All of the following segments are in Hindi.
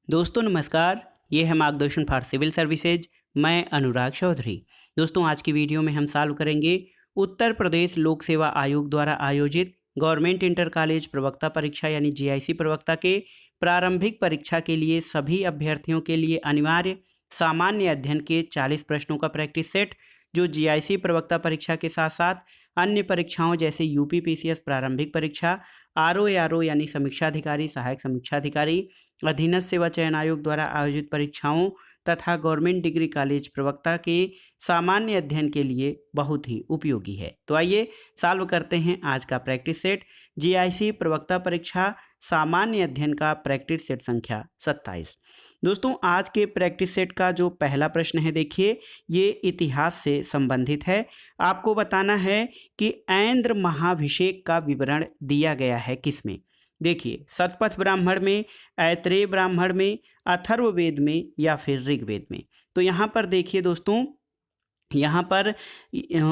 दोस्तों नमस्कार। ये है मार्गदर्शन फॉर सिविल सर्विसेज। मैं अनुराग चौधरी। दोस्तों आज की वीडियो में हम सॉल्व करेंगे उत्तर प्रदेश लोक सेवा आयोग द्वारा आयोजित गवर्नमेंट इंटर कॉलेज प्रवक्ता परीक्षा यानी जीआईसी प्रवक्ता के प्रारंभिक परीक्षा के लिए सभी अभ्यर्थियों के लिए अनिवार्य सामान्य अध्ययन के 40 प्रश्नों का प्रैक्टिस सेट, जो जीआईसी प्रवक्ता परीक्षा के साथ साथ अन्य परीक्षाओं जैसे यूपी पीसीएस प्रारंभिक परीक्षा, आरओ यानी समीक्षा अधिकारी, सहायक समीक्षा अधिकारी, अधीनस्थ सेवा चयन आयोग द्वारा आयोजित परीक्षाओं तथा गवर्नमेंट डिग्री कॉलेज प्रवक्ता के सामान्य अध्ययन के लिए बहुत ही उपयोगी है। तो आइए सॉल्व करते हैं आज का प्रैक्टिस सेट, जीआईसी प्रवक्ता परीक्षा सामान्य अध्ययन का प्रैक्टिस सेट संख्या 27। दोस्तों आज के प्रैक्टिस सेट का जो पहला प्रश्न है, देखिए ये इतिहास से संबंधित है। आपको बताना है कि ऐन्द्र महाभिषेक का विवरण दिया गया है किसमें। देखिए शतपथ ब्राह्मण में, ऐत्रेय ब्राह्मण में, अथर्ववेद में या फिर ऋग्वेद में। तो यहाँ पर देखिए दोस्तों, यहाँ पर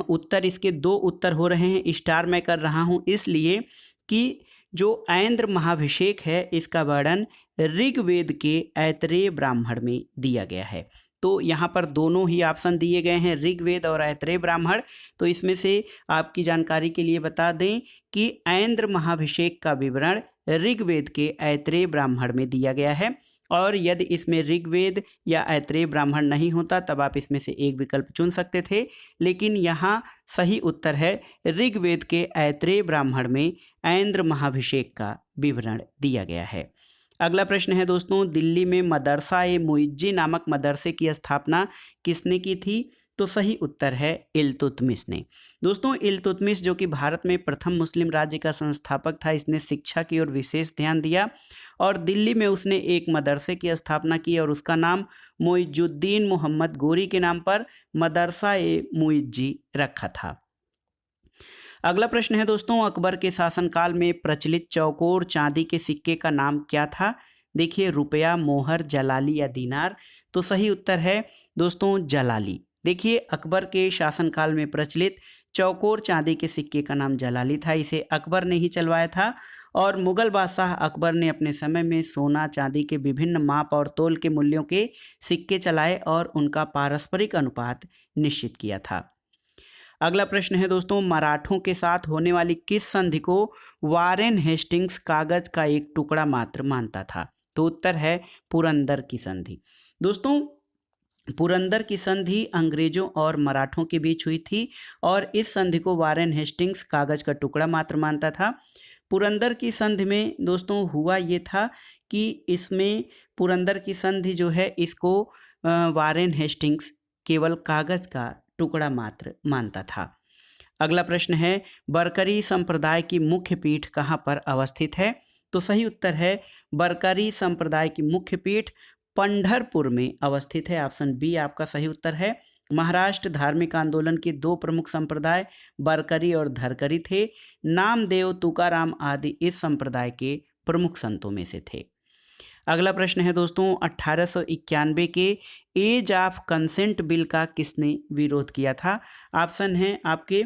उत्तर इसके दो उत्तर हो रहे हैं। स्टार मैं कर रहा हूँ इसलिए कि जो ऐन्द्र महाभिषेक है इसका वर्णन ऋग्वेद के ऐत्रेय ब्राह्मण में दिया गया है। तो यहाँ पर दोनों ही ऑप्शन दिए गए हैं, ऋग्वेद और ऐत्रेय ब्राह्मण। तो इसमें से आपकी जानकारी के लिए बता दें कि ऐन्द्र महाभिषेक का विवरण ऋग्वेद के ऐत्रेय ब्राह्मण में दिया गया है। और यदि इसमें ऋग्वेद या ऐत्रेय ब्राह्मण नहीं होता तब आप इसमें से एक विकल्प चुन सकते थे, लेकिन यहाँ सही उत्तर है ऋग्वेद के ऐत्रेय ब्राह्मण में ऐन्द्र महाभिषेक का विवरण दिया गया है। अगला प्रश्न है दोस्तों, दिल्ली में मदरसा ए मुइज्जी नामक मदरसे की स्थापना किसने की थी। तो सही उत्तर है इल्तुतमिश ने। दोस्तों इल्तुतमिश जो कि भारत में प्रथम मुस्लिम राज्य का संस्थापक था, इसने शिक्षा की ओर विशेष ध्यान दिया और दिल्ली में उसने एक मदरसे की स्थापना की और उसका नाम मुइजुद्दीन मोहम्मद गोरी के नाम पर मदरसा ए मुइज्जी रखा था। अगला प्रश्न है दोस्तों, अकबर के शासनकाल में प्रचलित चौकोर चांदी के सिक्के का नाम क्या था। देखिए रुपया, मोहर, जलाली या दीनार। तो सही उत्तर है दोस्तों जलाली। देखिए अकबर के शासनकाल में प्रचलित चौकोर चांदी के सिक्के का नाम जलाली था। इसे अकबर ने ही चलवाया था और मुगल बादशाह अकबर ने अपने समय में सोना चांदी के विभिन्न माप और तोल के मूल्यों के सिक्के चलाए और उनका पारस्परिक अनुपात निश्चित किया था। अगला प्रश्न है दोस्तों, मराठों के साथ होने वाली किस संधि को वारेन हेस्टिंग्स कागज का एक टुकड़ा मात्र मानता था। तो उत्तर है पुरंदर की संधि। दोस्तों पुरंदर की संधि अंग्रेजों और मराठों के बीच हुई थी और इस संधि को वारेन हेस्टिंग्स कागज का टुकड़ा मात्र मानता था। पुरंदर की संधि में दोस्तों हुआ ये था कि इसमें पुरंदर की संधि जो है इसको वारेन हेस्टिंग्स केवल कागज का टुकड़ा मात्र मानता था। अगला प्रश्न है, बरकरी संप्रदाय की मुख्य पीठ कहाँ पर अवस्थित है। तो सही उत्तर है बरकरी संप्रदाय की मुख्य पीठ पंढरपुर में अवस्थित है। ऑप्शन बी आपका सही उत्तर है। महाराष्ट्र धार्मिक आंदोलन के दो प्रमुख संप्रदाय बरकरी और धरकरी थे। नामदेव, तुकाराम आदि इस संप्रदाय के प्रमुख संतों में से थे। अगला प्रश्न है दोस्तों, 1891 के एज ऑफ कंसेंट बिल का किसने विरोध किया था। ऑप्शन है आपके,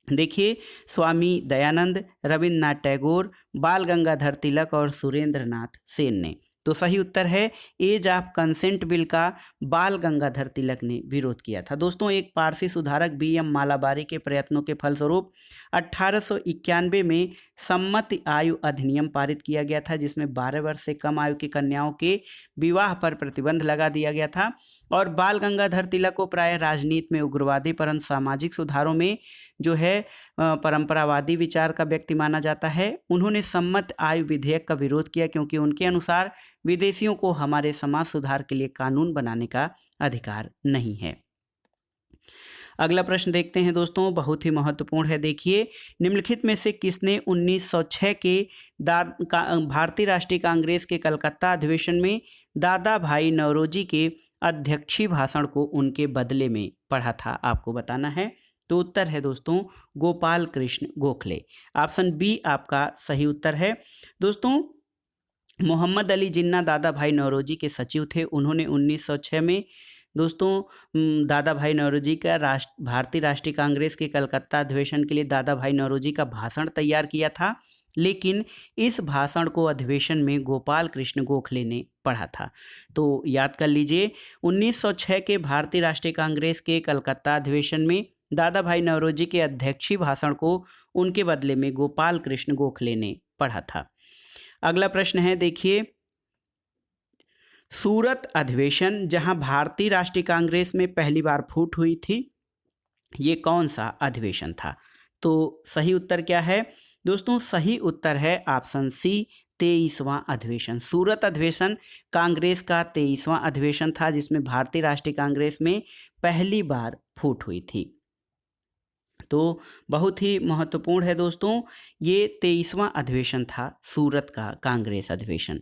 देखिए स्वामी दयानंद, रविन्द्रनाथ टैगोर, बाल गंगाधर तिलक और सुरेंद्र नाथ सेन ने। तो सही उत्तर है एज ऑफ कंसेंट बिल का बाल गंगाधर तिलक ने विरोध किया था। दोस्तों एक पारसी सुधारक बी.एम. मालाबारी के प्रयत्नों के फलस्वरूप 1891 में सम्मति आयु अधिनियम पारित किया गया था, जिसमें 12 वर्ष से कम आयु की कन्याओं के विवाह पर प्रतिबंध लगा दिया गया था। और बाल गंगाधर तिलक को प्राय राजनीति में उग्रवादी परंतु सामाजिक सुधारों में जो है परंपरावादी विचार का व्यक्ति माना जाता है। उन्होंने सम्मत आयु विधेयक का विरोध किया क्योंकि उनके अनुसार विदेशियों को हमारे समाज सुधार के लिए कानून बनाने का अधिकार नहीं है। अगला प्रश्न देखते हैं दोस्तों, बहुत ही महत्वपूर्ण है। देखिए निम्नलिखित में से किसने 1906 के भारतीय राष्ट्रीय कांग्रेस के कलकत्ता अधिवेशन में दादा भाई नौरोजी के अध्यक्षीय भाषण को उनके बदले में पढ़ा था। आपको बताना है। तो उत्तर है दोस्तों गोपाल कृष्ण गोखले। ऑप्शन बी आपका सही उत्तर है। दोस्तों मोहम्मद अली जिन्ना दादा भाई नौरोजी के सचिव थे। उन्होंने 1906 में दोस्तों दादा भाई नौरोजी का भारतीय राष्ट्रीय कांग्रेस के कलकत्ता अधिवेशन के लिए दादा भाई नौरोजी का भाषण तैयार किया था लेकिन इस भाषण को अधिवेशन में गोपाल कृष्ण गोखले ने पढ़ा था। तो याद कर लीजिए, 1906 के भारतीय राष्ट्रीय कांग्रेस के कलकत्ता अधिवेशन में दादा भाई नौरोजी के अध्यक्षीय भाषण को उनके बदले में गोपाल कृष्ण गोखले ने पढ़ा था। अगला प्रश्न है, देखिए, सूरत अधिवेशन जहां भारतीय राष्ट्रीय कांग्रेस में पहली बार फूट हुई थी, ये कौन सा अधिवेशन था? तो सही उत्तर क्या है दोस्तों? सही उत्तर है ऑप्शन सी, 23वां अधिवेशन। सूरत अधिवेशन कांग्रेस का 23वां अधिवेशन था जिसमें भारतीय राष्ट्रीय कांग्रेस में पहली बार फूट हुई थी। तो बहुत ही महत्वपूर्ण है दोस्तों, ये 23वां अधिवेशन था सूरत का कांग्रेस अधिवेशन।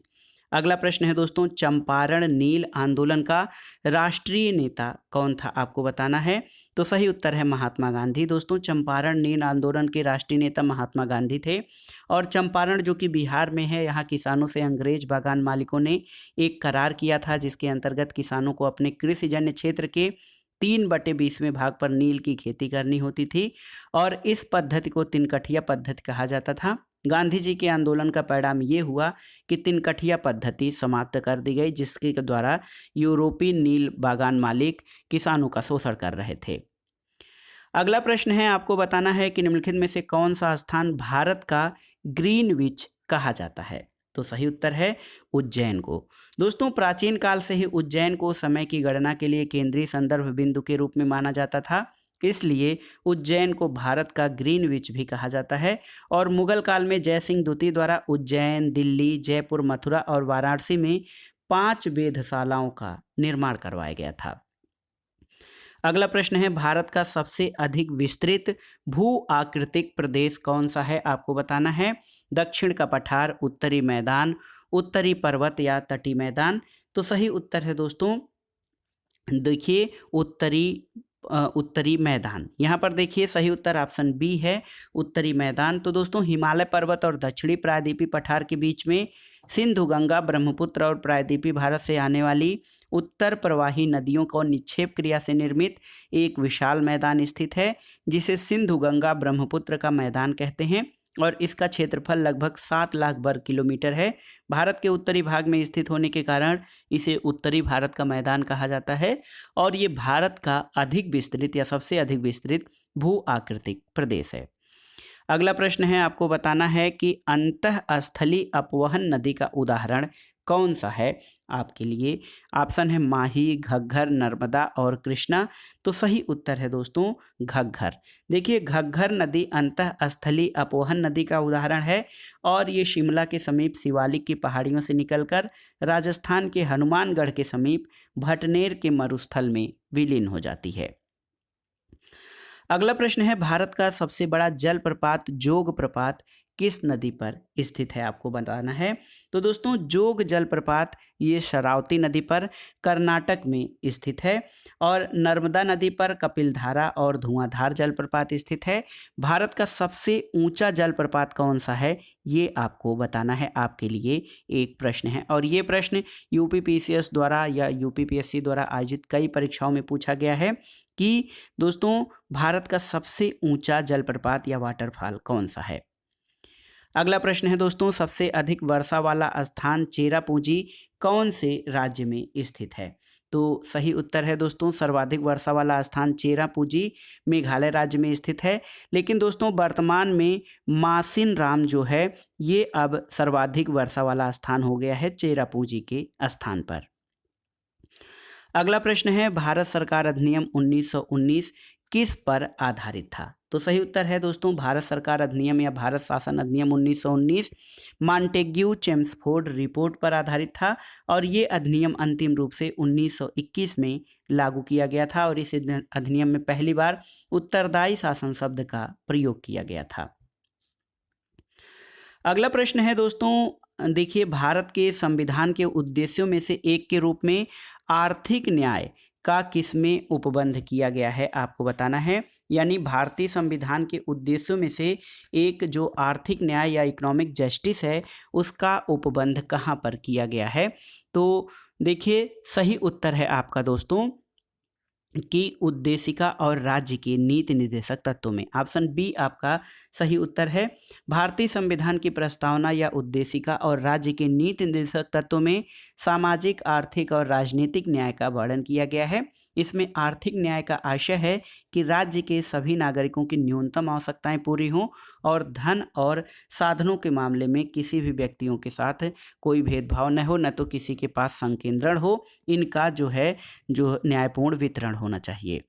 अगला प्रश्न है दोस्तों, चंपारण नील आंदोलन का राष्ट्रीय नेता कौन था? आपको बताना है। तो सही उत्तर है महात्मा गांधी। दोस्तों, चंपारण नील आंदोलन के राष्ट्रीय नेता महात्मा गांधी थे। और चंपारण जो कि बिहार में है, यहाँ किसानों से अंग्रेज बागान मालिकों ने एक करार किया था जिसके अंतर्गत किसानों को अपने कृषिजन्य क्षेत्र के 3/20वें भाग पर नील की खेती करनी होती थी और इस पद्धति को तिनकठिया पद्धति कहा जाता था। गांधी जी के आंदोलन का परिणाम ये हुआ कि तिनकठिया पद्धति समाप्त कर दी गई, जिसके द्वारा यूरोपीय नील बागान मालिक किसानों का शोषण कर रहे थे। अगला प्रश्न है, आपको बताना है कि निम्नलिखित में से कौन सा स्थान भारत का ग्रीनविच कहा जाता है? तो सही उत्तर है उज्जैन को। दोस्तों, प्राचीन काल से ही उज्जैन को समय की गणना के लिए केंद्रीय संदर्भ बिंदु के रूप में माना जाता था, इसलिए उज्जैन को भारत का ग्रीनविच भी कहा जाता है। और मुगल काल में जय सिंह द्वितीय द्वारा उज्जैन, दिल्ली, जयपुर, मथुरा और वाराणसी में 5 वेधशालाओं का निर्माण करवाया गया था। अगला प्रश्न है, भारत का सबसे अधिक विस्तृत भू आकृतिक प्रदेश कौन सा है? आपको बताना है। दक्षिण का पठार, उत्तरी मैदान, उत्तरी पर्वत या तटीय मैदान? तो सही उत्तर है दोस्तों, देखिए, उत्तरी मैदान। यहाँ पर देखिए सही उत्तर ऑप्शन बी है, उत्तरी मैदान। तो दोस्तों, हिमालय पर्वत और दक्षिणी प्रायद्वीपीय पठार के बीच में सिंधु, गंगा, ब्रह्मपुत्र और प्रायद्वीपीय भारत से आने वाली उत्तर प्रवाही नदियों को निक्षेप क्रिया से निर्मित एक विशाल मैदान स्थित है जिसे सिंधु, गंगा, ब्रह्मपुत्र का मैदान कहते हैं और इसका क्षेत्रफल लगभग 7 लाख वर्ग किलोमीटर है। भारत के उत्तरी भाग में स्थित होने के कारण इसे उत्तरी भारत का मैदान कहा जाता है और ये भारत का अधिक विस्तृत या सबसे अधिक विस्तृत भू आकृतिक प्रदेश है। अगला प्रश्न है, आपको बताना है कि अंतःस्थलीय अपवहन नदी का उदाहरण कौन सा है? आपके लिए ऑप्शन है माही, घग्घर, नर्मदा और कृष्णा। तो सही उत्तर है दोस्तों घग्घर। देखिए, घग्घर नदी अंतःस्थलीय अपवहन नदी का उदाहरण है और ये शिमला के समीप शिवालिक की पहाड़ियों से निकलकर राजस्थान के हनुमानगढ़ के समीप भटनेर के मरुस्थल में विलीन हो जाती है। अगला प्रश्न है, भारत का सबसे बड़ा जलप्रपात जोग प्रपात किस नदी पर स्थित है? आपको बताना है। तो दोस्तों, जोग जलप्रपात ये शरावती नदी पर कर्नाटक में स्थित है और नर्मदा नदी पर कपिलधारा और धुआंधार जलप्रपात स्थित है। भारत का सबसे ऊंचा जलप्रपात कौन सा है, ये आपको बताना है। आपके लिए एक प्रश्न है और ये प्रश्न यूपीपीसीएस द्वारा या यूपीपीएससी द्वारा आयोजित कई परीक्षाओं में पूछा गया है कि दोस्तों, भारत का सबसे ऊंचा जलप्रपात या वाटरफॉल कौन सा है? अगला प्रश्न है दोस्तों, सबसे अधिक वर्षा वाला स्थान चेरापूंजी कौन से राज्य में स्थित है? तो सही उत्तर है दोस्तों, सर्वाधिक वर्षा वाला स्थान चेरापूंजी मेघालय राज्य में स्थित है। लेकिन दोस्तों, वर्तमान में मासिनराम जो है ये अब सर्वाधिक वर्षा वाला स्थान हो गया है चेरापूंजी के स्थान पर। अगला प्रश्न है, भारत सरकार अधिनियम 1919 किस पर आधारित था? तो सही उत्तर है दोस्तों, भारत सरकार अधिनियम या भारत शासन अधिनियम 1919 मॉन्टेग्यू चेम्सफोर्ड रिपोर्ट पर आधारित था और ये अधिनियम अंतिम रूप से 1921 में लागू किया गया था और इस अधिनियम में पहली बार उत्तरदायी शासन शब्द का प्रयोग किया गया था। अगला प्रश्न है दोस्तों, देखिए, भारत के संविधान के उद्देश्यों में से एक के रूप में आर्थिक न्याय का किसमें उपबंध किया गया है? आपको बताना है। यानी भारतीय संविधान के उद्देश्यों में से एक जो आर्थिक न्याय या इकोनॉमिक जस्टिस है उसका उपबंध कहाँ पर किया गया है? तो देखिए, सही उत्तर है आपका दोस्तों की उद्देशिका और राज्य के नीति निर्देशक तत्वों में। ऑप्शन बी आपका सही उत्तर है। भारतीय संविधान की प्रस्तावना या उद्देशिका और राज्य के नीति निर्देशक तत्वों में सामाजिक, आर्थिक और राजनीतिक न्याय का वर्णन किया गया है। इसमें आर्थिक न्याय का आशय है कि राज्य के सभी नागरिकों की न्यूनतम आवश्यकताएं पूरी हों और धन और साधनों के मामले में किसी भी व्यक्तियों के साथ कोई भेदभाव न हो, न तो किसी के पास संकेंद्रण हो। इनका जो न्यायपूर्ण वितरण होना चाहिए।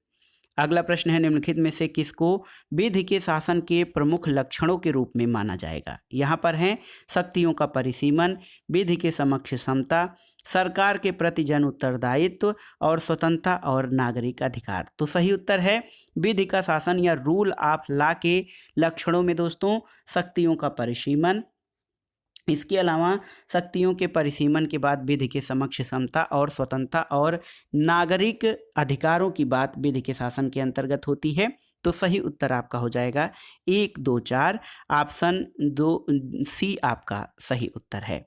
अगला प्रश्न है, निम्नलिखित में से किसको विधि के शासन के प्रमुख लक्षणों के रूप में माना जाएगा? यहाँ पर हैं शक्तियों का परिसीमन, विधि के समक्ष समता, सरकार के प्रति जन उत्तरदायित्व और स्वतंत्रता और नागरिक अधिकार। तो सही उत्तर है विधि का शासन या रूल ऑफ लॉ के लक्षणों में दोस्तों शक्तियों का परिसीमन, इसके अलावा शक्तियों के परिसीमन के बाद विधि के समक्ष समता और स्वतंत्रता और नागरिक अधिकारों की बात विधि के शासन के अंतर्गत होती है। तो सही उत्तर आपका हो जाएगा 1, 2, 4। ऑप्शन 2 सी आपका सही उत्तर है।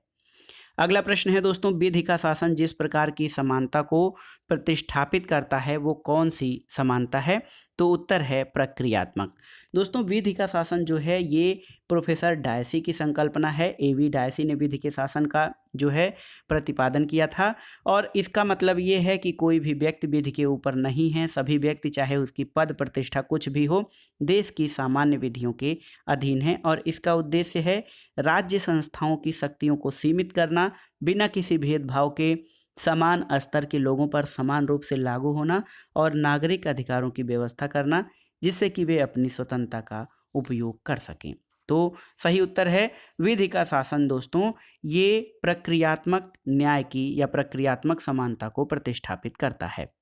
अगला प्रश्न है दोस्तों, विधि का शासन जिस प्रकार की समानता को प्रतिष्ठापित करता है वो कौन सी समानता है? तो उत्तर है प्रक्रियात्मक। दोस्तों विधि का शासन जो है ये प्रोफेसर डायसी की संकल्पना है। एवी डायसी ने विधि के शासन का जो है प्रतिपादन किया था और इसका मतलब ये है कि कोई भी व्यक्ति विधि के ऊपर नहीं है। सभी व्यक्ति चाहे उसकी पद प्रतिष्ठा कुछ भी हो, देश की सामान्य विधियों के अधीन है और इसका उद्देश्य है राज्य संस्थाओं की शक्तियों को सीमित करना, बिना किसी भेदभाव के समान स्तर के लोगों पर समान रूप से लागू होना और नागरिक अधिकारों की व्यवस्था करना जिससे कि वे अपनी स्वतंत्रता का उपयोग कर सकें। तो सही उत्तर है विधि का शासन दोस्तों ये प्रक्रियात्मक न्याय की या प्रक्रियात्मक समानता को प्रतिष्ठापित करता है।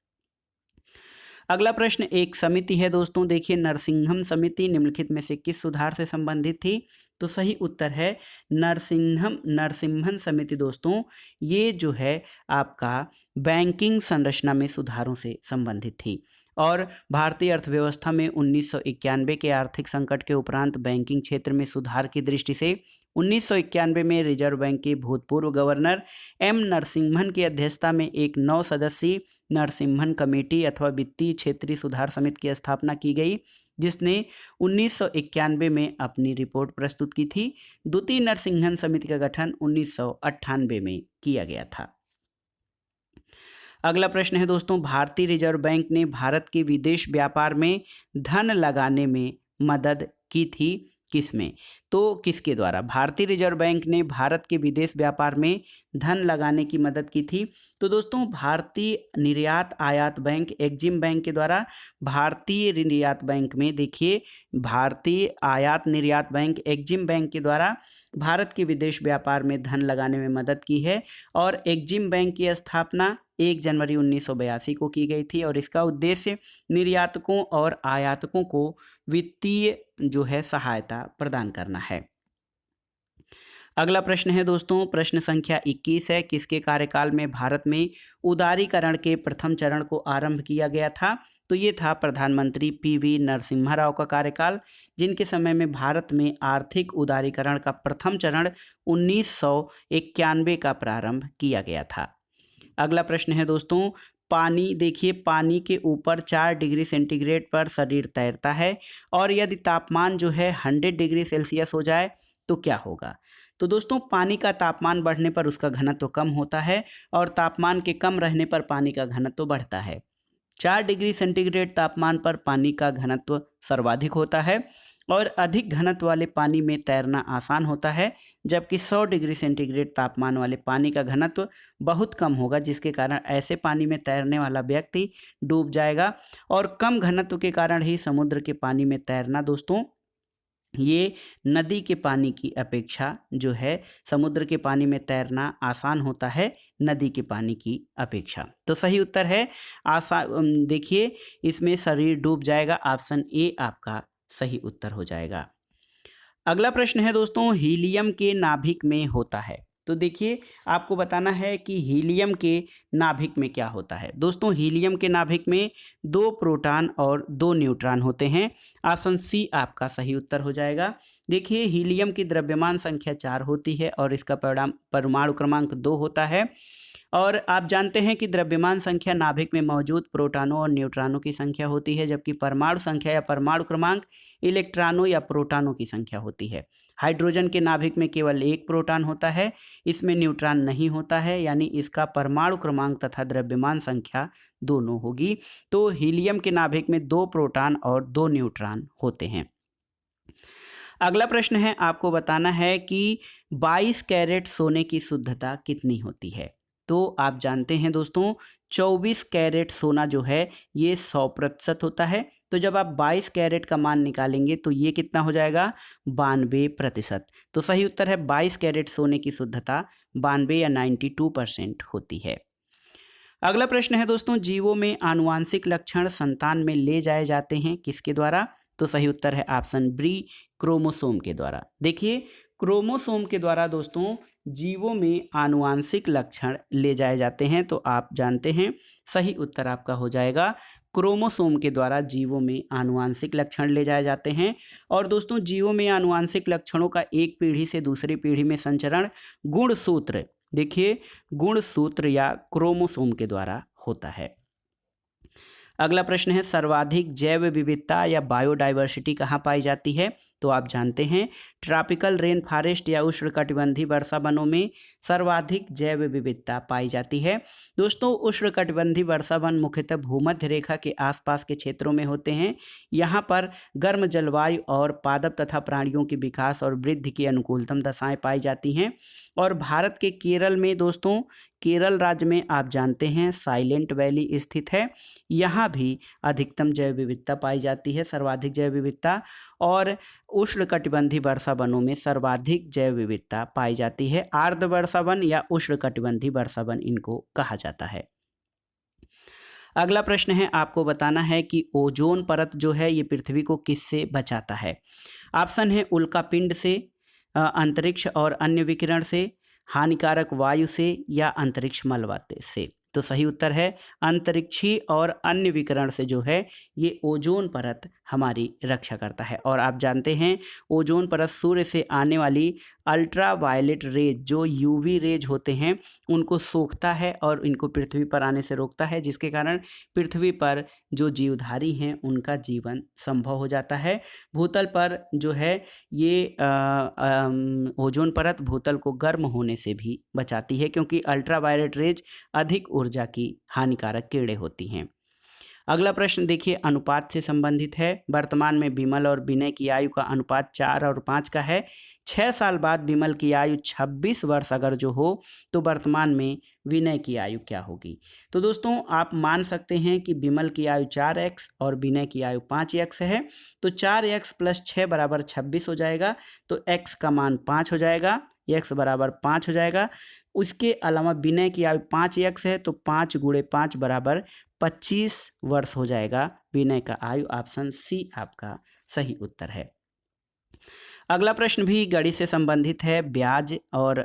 अगला प्रश्न एक समिति है दोस्तों, देखिए नरसिंहम समिति निम्नलिखित में से किस सुधार से संबंधित थी? तो सही उत्तर है नरसिम्हन समिति दोस्तों ये जो है आपका बैंकिंग संरचना में सुधारों से संबंधित थी और भारतीय अर्थव्यवस्था में 1991 के आर्थिक संकट के उपरांत बैंकिंग क्षेत्र में सुधार की दृष्टि से 1991 में रिजर्व बैंक के भूतपूर्व गवर्नर एम नरसिम्हन की अध्यक्षता में एक 9 सदस्यीय नरसिम्हन कमेटी अथवा वित्तीय क्षेत्रीय सुधार समिति की स्थापना की गई जिसने 1991 में अपनी रिपोर्ट प्रस्तुत की थी। द्वितीय नरसिम्हन समिति का गठन 1998 में किया गया था। अगला प्रश्न है दोस्तों, भारतीय रिजर्व बैंक ने भारत के विदेश व्यापार में धन लगाने में मदद की थी किसमें? तो किसके द्वारा भारतीय रिजर्व बैंक ने भारत के विदेश व्यापार में धन लगाने की मदद की थी? तो दोस्तों भारतीय निर्यात आयात बैंक एग्जिम बैंक के द्वारा भारतीय निर्यात बैंक में देखिए भारतीय आयात निर्यात बैंक एग्जिम बैंक के द्वारा भारत के विदेश व्यापार में धन लगाने में मदद की है और एग्जिम बैंक की स्थापना 1 जनवरी 1982 को की गई थी और इसका उद्देश्य निर्यातकों और आयातकों को वित्तीय जो है सहायता प्रदान करना है। अगला प्रश्न है दोस्तों, प्रश्न संख्या 21 है, किसके कार्यकाल में भारत में उदारीकरण के प्रथम चरण को आरंभ किया गया था? तो ये था प्रधानमंत्री पीवी नरसिम्हा राव का कार्यकाल जिनके समय में भारत में आर्थिक उदारीकरण का प्रथम चरण 1991 का प्रारंभ किया गया था। अगला प्रश्न है दोस्तों, पानी देखिए पानी के ऊपर 4 डिग्री सेंटीग्रेड पर शरीर तैरता है और यदि तापमान जो है 100 डिग्री सेल्सियस हो जाए तो क्या होगा? तो दोस्तों पानी का तापमान बढ़ने पर उसका घनत्व कम होता है और तापमान के कम रहने पर पानी का घनत्व बढ़ता है। 4 डिग्री सेंटीग्रेड तापमान पर पानी का घनत्व सर्वाधिक होता है और अधिक घनत्व वाले पानी में तैरना आसान होता है जबकि 100 डिग्री सेंटीग्रेड तापमान वाले पानी का घनत्व बहुत कम होगा जिसके कारण ऐसे पानी में तैरने वाला व्यक्ति डूब जाएगा और कम घनत्व के कारण ही समुद्र के पानी में तैरना दोस्तों ये नदी के पानी की अपेक्षा जो है समुद्र के पानी में तैरना आसान होता है नदी के पानी की अपेक्षा। तो सही उत्तर है आसान देखिए इसमें शरीर डूब जाएगा, ऑप्शन ए आपका सही उत्तर हो जाएगा। अगला प्रश्न है दोस्तों, हीलियम के नाभिक में होता है। तो देखिए आपको बताना है कि हीलियम के नाभिक में क्या होता है। दोस्तों हीलियम के नाभिक में 2 प्रोटॉन और 2 न्यूट्रॉन होते हैं, ऑप्शन सी आपका सही उत्तर हो जाएगा। देखिए हीलियम की द्रव्यमान संख्या 4 होती है और इसका परमाणु क्रमांक 2 होता है और आप जानते हैं कि द्रव्यमान संख्या नाभिक में मौजूद प्रोटॉनों और न्यूट्रॉनों की संख्या होती है, जबकि परमाणु संख्या या परमाणु क्रमांक इलेक्ट्रॉनों या प्रोटॉनों की संख्या होती है। हाइड्रोजन के नाभिक में केवल एक प्रोटॉन होता है, इसमें न्यूट्रॉन नहीं होता है, यानी इसका परमाणु क्रमांक तथा द्रव्यमान संख्या दोनों होगी। तो हीलियम के नाभिक में 2 प्रोटॉन और 2 न्यूट्रॉन होते हैं। अगला प्रश्न है, आपको बताना है कि 22 कैरेट सोने की शुद्धता कितनी होती है। तो आप जानते हैं दोस्तों, 24 कैरेट सोना जो है ये 100% होता है। तो जब आप 22 कैरेट का मान निकालेंगे तो ये कितना हो जाएगा, 92%। तो सही उत्तर है 22 कैरेट सोने की शुद्धता 92 या 92% होती है। अगला प्रश्न है दोस्तों, जीवों में आनुवांशिक लक्षण संतान में ले जाए जाते हैं किसके द्वारा। तो सही उत्तर है ऑप्शन बी, क्रोमोसोम के द्वारा। देखिए, क्रोमोसोम के द्वारा दोस्तों जीवों में आनुवांशिक लक्षण ले जाए जाते हैं। तो आप जानते हैं सही उत्तर आपका हो जाएगा क्रोमोसोम के द्वारा जीवों में आनुवांशिक लक्षण ले जाए जाते हैं। और दोस्तों जीवों में आनुवांशिक लक्षणों का एक पीढ़ी से दूसरी पीढ़ी में संचरण गुणसूत्र, देखिए गुणसूत्र या क्रोमोसोम के द्वारा होता है। अगला प्रश्न है, सर्वाधिक जैव विविधता या बायोडाइवर्सिटी कहाँ पाई जाती है। तो आप जानते हैं ट्रॉपिकल रेन फॉरेस्ट या उष्णकटिबंधीय वर्षा वनों में सर्वाधिक जैव विविधता पाई जाती है। दोस्तों उष्णकटिबंधीय वर्षा वन मुख्यतः भूमध्य रेखा के आसपास के क्षेत्रों में होते हैं। यहाँ पर गर्म जलवायु और पादप तथा प्राणियों के विकास और वृद्धि की अनुकूलतम दशाएं पाई जाती हैं। और भारत के केरल में दोस्तों, केरल राज्य में आप जानते हैं साइलेंट वैली स्थित है, यहाँ भी अधिकतम जैव विविधता पाई जाती है, सर्वाधिक जैव विविधता। और उष्णकटिबंधीय वर्षा वनों में सर्वाधिक जैव विविधता पाई जाती है। आर्द्र वर्षा वन या उष्णकटिबंधीय वर्षा वन इनको कहा जाता है। अगला प्रश्न है, आपको बताना है कि ओजोन परत जो है ये पृथ्वी को किससे बचाता है। ऑप्शन है उल्कापिंड से, अंतरिक्ष और अन्य विकिरण से, हानिकारक वायु से या अंतरिक्ष मलबा से। तो सही उत्तर है अंतरिक्षीय और अन्य विकिरण से जो है ये ओजोन परत हमारी रक्षा करता है। और आप जानते हैं ओजोन परत सूर्य से आने वाली अल्ट्रा वायलेट रेज, जो यूवी रेज होते हैं, उनको सोखता है और इनको पृथ्वी पर आने से रोकता है, जिसके कारण पृथ्वी पर जो जीवधारी हैं उनका जीवन संभव हो जाता है। भूतल पर जो है ये ओजोन परत भूतल को गर्म होने से भी बचाती है, क्योंकि अल्ट्रा वायलेट रेज अधिक ऊर्जा की हानिकारक किरणें होती हैं। अगला प्रश्न देखिए, अनुपात से संबंधित है। वर्तमान में विमल और विनय की आयु का अनुपात 4 और 5 का है। 6 साल बाद विमल की आयु 26 वर्ष अगर जो हो तो वर्तमान में विनय की आयु क्या होगी। तो दोस्तों आप मान सकते हैं कि विमल की आयु 4x और विनय की आयु 5x है। तो 4x + 6 = 26 हो जाएगा। तो x का मान 5 हो जाएगा, x = 5 हो जाएगा। उसके अलावा विनय की आयु 5x है, तो 5 × 5 = 25 वर्ष हो जाएगा विनय का आयु। ऑप्शन सी आपका सही उत्तर है। अगला प्रश्न भी गणित से संबंधित है, ब्याज और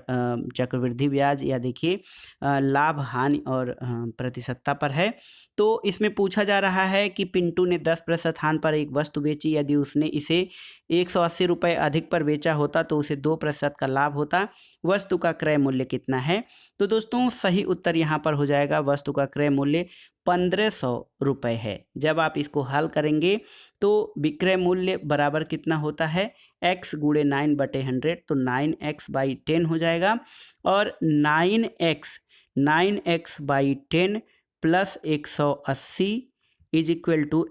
चक्रवृद्धि ब्याज या देखिए लाभ हानि और प्रतिशतता पर है। तो इसमें पूछा जा रहा है कि पिंटू ने 10% स्थान पर एक वस्तु बेची, यदि उसने इसे 180 रुपये अधिक पर बेचा होता तो उसे 2% का लाभ होता। वस्तु का क्रय मूल्य कितना है। तो दोस्तों सही उत्तर यहाँ पर हो जाएगा, वस्तु का क्रय मूल्य 1500 रुपये है। जब आप इसको हल करेंगे तो विक्रय मूल्य बराबर कितना होता है, x × 9/100, तो 9x/10 हो जाएगा। और 9x /10 + 180 = x ×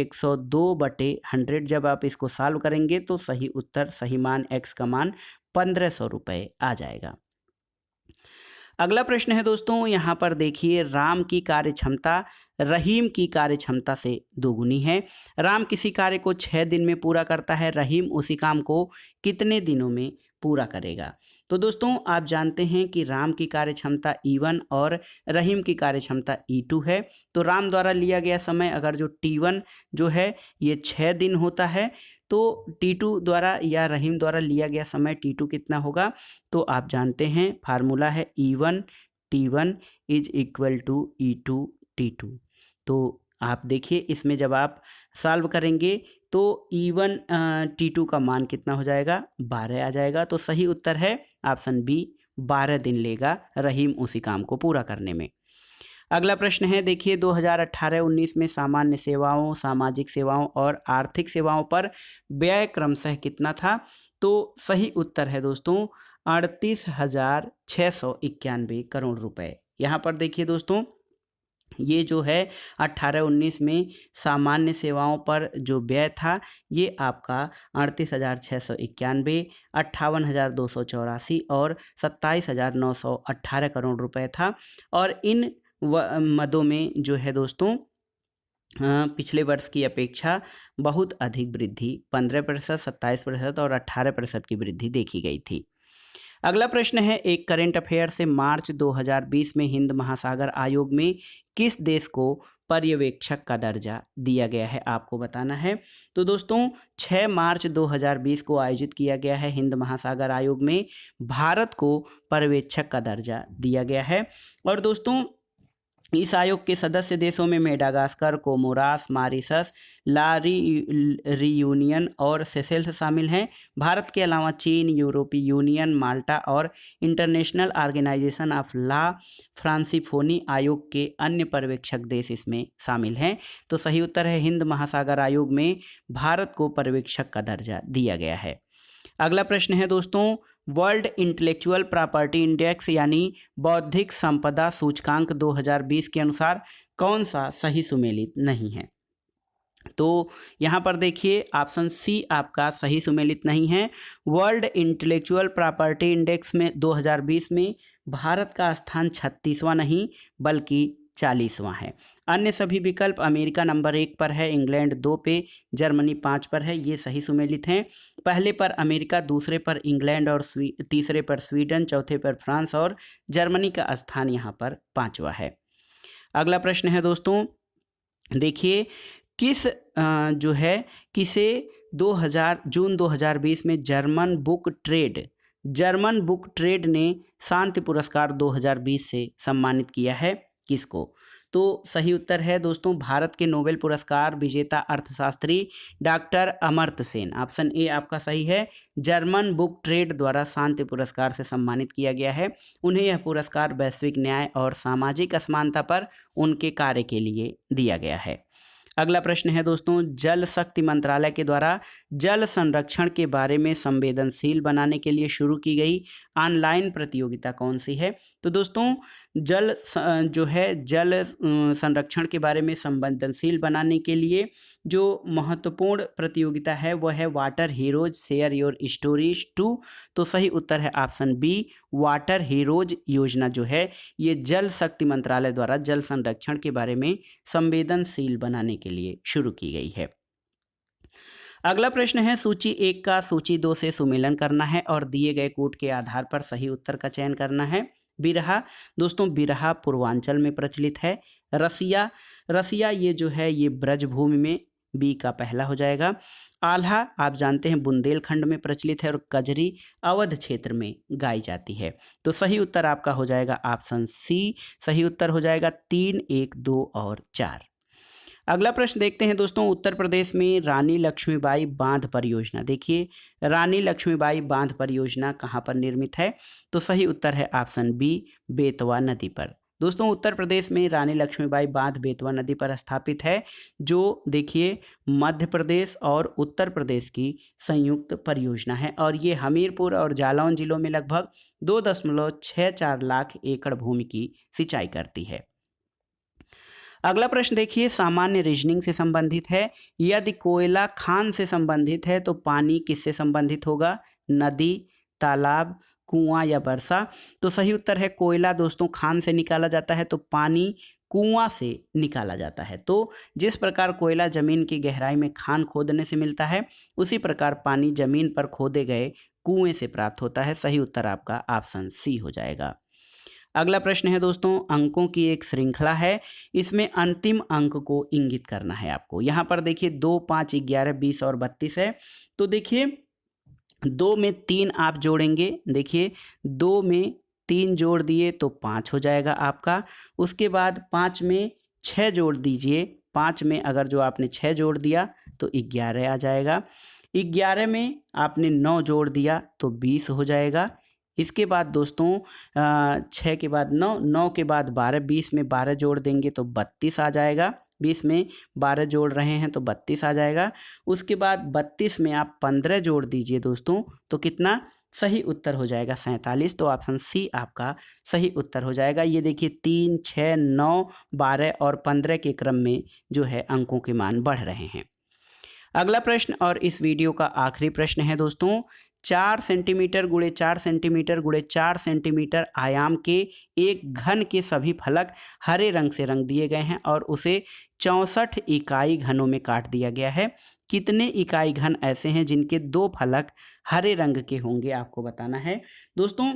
102/100। जब आप इसको सॉल्व करेंगे तो सही उत्तर, सही मान x का मान 1500 रुपये आ जाएगा। अगला प्रश्न है दोस्तों, यहाँ पर देखिए राम की कार्यक्षमता रहीम की कार्यक्षमता से दोगुनी है। राम किसी कार्य को 6 दिन में पूरा करता है, रहीम उसी काम को कितने दिनों में पूरा करेगा। तो दोस्तों आप जानते हैं कि राम की कार्यक्षमता E1 और रहीम की कार्यक्षमता E2 है। तो राम द्वारा लिया गया समय अगर जो T1 जो है ये 6 दिन होता है, तो T2 द्वारा या रहीम द्वारा लिया गया समय T2 कितना होगा। तो आप जानते हैं फार्मूला है E1 T1 = E2 T2। तो आप देखिए इसमें जब आप सॉल्व करेंगे तो E1 T2 का मान कितना हो जाएगा, 12 आ जाएगा। तो सही उत्तर है ऑप्शन बी, 12 दिन लेगा रहीम उसी काम को पूरा करने में। अगला प्रश्न है, देखिए 2018-19 में सामान्य सेवाओं, सामाजिक सेवाओं और आर्थिक सेवाओं पर व्यय क्रमशः कितना था? तो सही उत्तर है दोस्तों 38,691 करोड़ रुपए। यहाँ पर देखिए दोस्तों, ये जो है 18-19 में सामान्य सेवाओं पर जो व्यय था ये आपका 38,691, 58,284 और 27,918 करोड़ रुपए था। और इन मदों में जो है दोस्तों पिछले वर्ष की अपेक्षा बहुत अधिक वृद्धि 15%, 27% और 18% की वृद्धि देखी गई थी। अगला प्रश्न है, एक करंट अफेयर से मार्च 2020 में हिंद महासागर आयोग में किस देश को पर्यवेक्षक का दर्जा दिया गया है, आपको बताना है। तो दोस्तों 6 मार्च 2020 को आयोजित किया गया है हिंद महासागर आयोग में भारत को पर्यवेक्षक का दर्जा दिया गया है। और दोस्तों इस आयोग के सदस्य देशों में मेडागास्कर, कोमोरास, मॉरिशस, ला रियूनियन और सेशेल्स शामिल हैं। भारत के अलावा चीन, यूरोपीय यूनियन, माल्टा और इंटरनेशनल ऑर्गेनाइजेशन ऑफ ला फ्रांसीफोनी आयोग के अन्य पर्यवेक्षक देश इसमें शामिल हैं। तो सही उत्तर है हिंद महासागर आयोग में भारत को पर्यवेक्षक का दर्जा दिया गया है। अगला प्रश्न है दोस्तों, वर्ल्ड इंटेलेक्चुअल प्रॉपर्टी इंडेक्स यानी बौद्धिक संपदा सूचकांक 2020 के अनुसार कौन सा सही सुमेलित नहीं है? तो यहाँ पर देखिए ऑप्शन सी आपका सही सुमेलित नहीं है। वर्ल्ड इंटेलेक्चुअल प्रॉपर्टी इंडेक्स में 2020 में भारत का स्थान 36वां नहीं बल्कि 40वां है। अन्य सभी विकल्प, अमेरिका नंबर 1 पर है, इंग्लैंड 2 पे, जर्मनी 5 पर है, ये सही सुमेलित हैं। पहले पर अमेरिका, दूसरे पर इंग्लैंड और तीसरे पर स्वीडन, चौथे पर फ्रांस और जर्मनी का स्थान यहाँ पर 5वां है। अगला प्रश्न है दोस्तों, देखिए किस जो है किसे 2020 में जर्मन बुक ट्रेड ने शांति पुरस्कार 2020 से सम्मानित किया है, किसको? तो सही उत्तर है दोस्तों भारत के नोबेल पुरस्कार विजेता अर्थशास्त्री doctor Amartya Sen. Option A आपका सही है, जर्मन बुक ट्रेड द्वारा शांति पुरस्कार से सम्मानित किया गया है। उन्हें यह पुरस्कार वैश्विक न्याय और सामाजिक असमानता पर उनके कार्य के लिए दिया गया है। अगला प्रश्न है दोस्तों, जल शक्ति मंत्रालय के द्वारा जल संरक्षण के बारे में संवेदनशील बनाने के लिए शुरू की गई ऑनलाइन प्रतियोगिता कौन सी है? तो दोस्तों जल संरक्षण के बारे में संवेदनशील बनाने के लिए जो महत्वपूर्ण प्रतियोगिता है वह है water heroes share your stories 2। तो सही उत्तर है ऑप्शन बी, वाटर हीरोज योजना जो है ये जल शक्ति मंत्रालय द्वारा जल संरक्षण के बारे में संवेदनशील बनाने के लिए शुरू की गई है। अगला प्रश्न है, सूची 1 का सूची 2 से सुमेलन करना है और दिए गए कोड के आधार पर सही उत्तर का चयन करना है। बिरहा, दोस्तों बिरहा पूर्वांचल में प्रचलित है। रसिया ये जो है ये ब्रजभूमि में, बी का पहला हो जाएगा। आल्हा आप जानते हैं बुंदेलखंड में प्रचलित है और कजरी अवध क्षेत्र में गाई जाती है। तो सही उत्तर आपका हो जाएगा ऑप्शन सी, सही उत्तर हो जाएगा 3, 1, 2 और 4। अगला प्रश्न देखते हैं दोस्तों, उत्तर प्रदेश में रानी लक्ष्मीबाई बांध परियोजना, देखिए रानी लक्ष्मीबाई बांध परियोजना कहाँ पर निर्मित है? तो सही उत्तर है ऑप्शन बी, बेतवा नदी पर। दोस्तों उत्तर प्रदेश में रानी लक्ष्मीबाई बांध बेतवा नदी पर स्थापित है, जो देखिए मध्य प्रदेश और उत्तर प्रदेश की संयुक्त परियोजना है और ये हमीरपुर और जालौन जिलों में लगभग 2.64 लाख एकड़ भूमि की सिंचाई करती है। अगला प्रश्न देखिए सामान्य रीजनिंग से संबंधित है। यदि कोयला खान से संबंधित है तो पानी किससे संबंधित होगा? नदी, तालाब, कुआं या वर्षा? तो सही उत्तर है कोयला दोस्तों खान से निकाला जाता है तो पानी कुआं से निकाला जाता है। तो जिस प्रकार कोयला जमीन की गहराई में खान खोदने से मिलता है उसी प्रकार पानी जमीन पर खोदे गए कुएं से प्राप्त होता है। सही उत्तर आपका ऑप्शन सी हो जाएगा। अगला प्रश्न है दोस्तों, अंकों की एक श्रृंखला है, इसमें अंतिम अंक को इंगित करना है आपको। यहाँ पर देखिए 2, 5, 11, 20 और 32 है। तो देखिए 2 में 3 आप जोड़ेंगे, देखिए 2 में 3 जोड़ दिए तो 5 हो जाएगा आपका। उसके बाद 5 में 6 जोड़ दीजिए, 5 में अगर जो आपने 6 जोड़ दिया तो 11 आ जाएगा। 11 में आपने 9 जोड़ दिया तो 20 हो जाएगा। इसके बाद दोस्तों 6 के बाद 9, 9 के बाद 12, 20 में 12 जोड़ देंगे तो 32 आ जाएगा। 20 में 12 जोड़ रहे हैं तो 32 आ जाएगा। उसके बाद 32 में आप 15 जोड़ दीजिए दोस्तों, तो कितना सही उत्तर हो जाएगा 47। तो ऑप्शन सी आपका सही उत्तर हो जाएगा। ये देखिए 3, 6, 9, 12 और 15 के क्रम में जो है अंकों के मान बढ़ रहे हैं। अगला प्रश्न और इस वीडियो का आखिरी प्रश्न है दोस्तों, 4 सेंटीमीटर गुणे 4 सेंटीमीटर गुणे 4 सेंटीमीटर आयाम के एक घन के सभी फलक हरे रंग से रंग दिए गए हैं और उसे 64 इकाई घनों में काट दिया गया है। कितने इकाई घन ऐसे हैं जिनके 2 फलक हरे रंग के होंगे, आपको बताना है। दोस्तों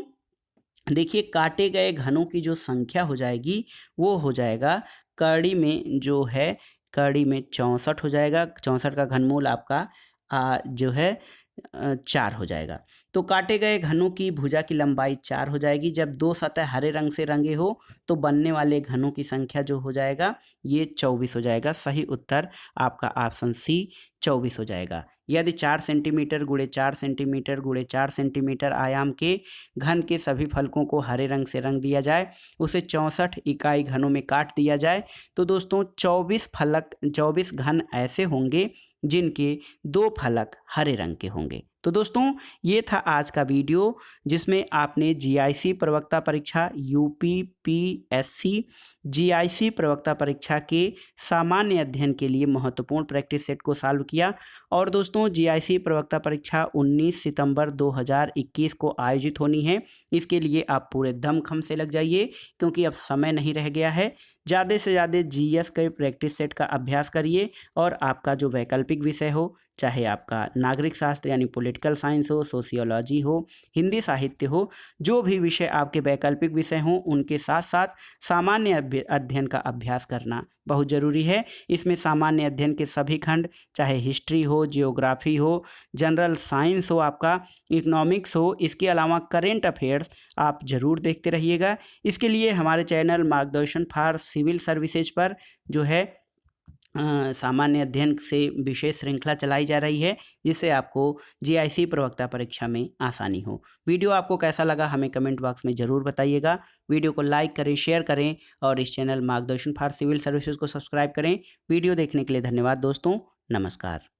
देखिए, काटे गए घनों की जो संख्या हो जाएगी वो हो जाएगा कड़ी में जो है, कड़ी में 64 हो जाएगा। 64 का घनमूल आपका जो है 4 हो जाएगा। तो काटे गए घनों की भुजा की लंबाई 4 हो जाएगी। जब 2 सतह हरे रंग से रंगे हो तो बनने वाले घनों की संख्या जो हो जाएगा ये 24 हो जाएगा। सही उत्तर आपका ऑप्शन सी 24 हो जाएगा। यदि 4 सेंटीमीटर गुणे 4 सेंटीमीटर गुणे 4 सेंटीमीटर आयाम के घन के सभी फलकों को हरे रंग से रंग दिया जाए, उसे 64 इकाई घनों में काट दिया जाए, तो दोस्तों 24 घन ऐसे होंगे जिनके 2 फलक हरे रंग के होंगे। तो दोस्तों ये था आज का वीडियो, जिसमें आपने जीआईसी प्रवक्ता परीक्षा, यूपीपीएससी जीआईसी प्रवक्ता परीक्षा के सामान्य अध्ययन के लिए महत्वपूर्ण प्रैक्टिस सेट को सॉल्व किया। और दोस्तों जीआईसी प्रवक्ता परीक्षा 19 सितंबर 2021 को आयोजित होनी है। इसके लिए आप पूरे दमखम से लग जाइए, क्योंकि अब समय नहीं रह गया है। ज़्यादा से ज़्यादा जीएस के प्रैक्टिस सेट का अभ्यास करिए और आपका जो वैकल्पिक विषय हो, चाहे आपका नागरिक शास्त्र यानी पॉलिटिकल साइंस हो, सोशियोलॉजी हो, हिंदी साहित्य हो, जो भी विषय आपके वैकल्पिक विषय हों, उनके साथ साथ सामान्य अध्ययन का अभ्यास करना बहुत ज़रूरी है। इसमें सामान्य अध्ययन के सभी खंड, चाहे हिस्ट्री हो, जियोग्राफी हो, जनरल साइंस हो, आपका इकोनॉमिक्स हो, इसके अलावा करेंट अफेयर्स आप ज़रूर देखते रहिएगा। इसके लिए हमारे चैनल मार्गदर्शन फॉर सिविल सर्विसेज पर जो है सामान्य अध्ययन से विशेष श्रृंखला चलाई जा रही है, जिससे आपको जीआईसी प्रवक्ता परीक्षा में आसानी हो। वीडियो आपको कैसा लगा हमें कमेंट बॉक्स में ज़रूर बताइएगा। वीडियो को लाइक करें, शेयर करें और इस चैनल मार्गदर्शन फॉर सिविल सर्विसेज को सब्सक्राइब करें। वीडियो देखने के लिए धन्यवाद दोस्तों, नमस्कार।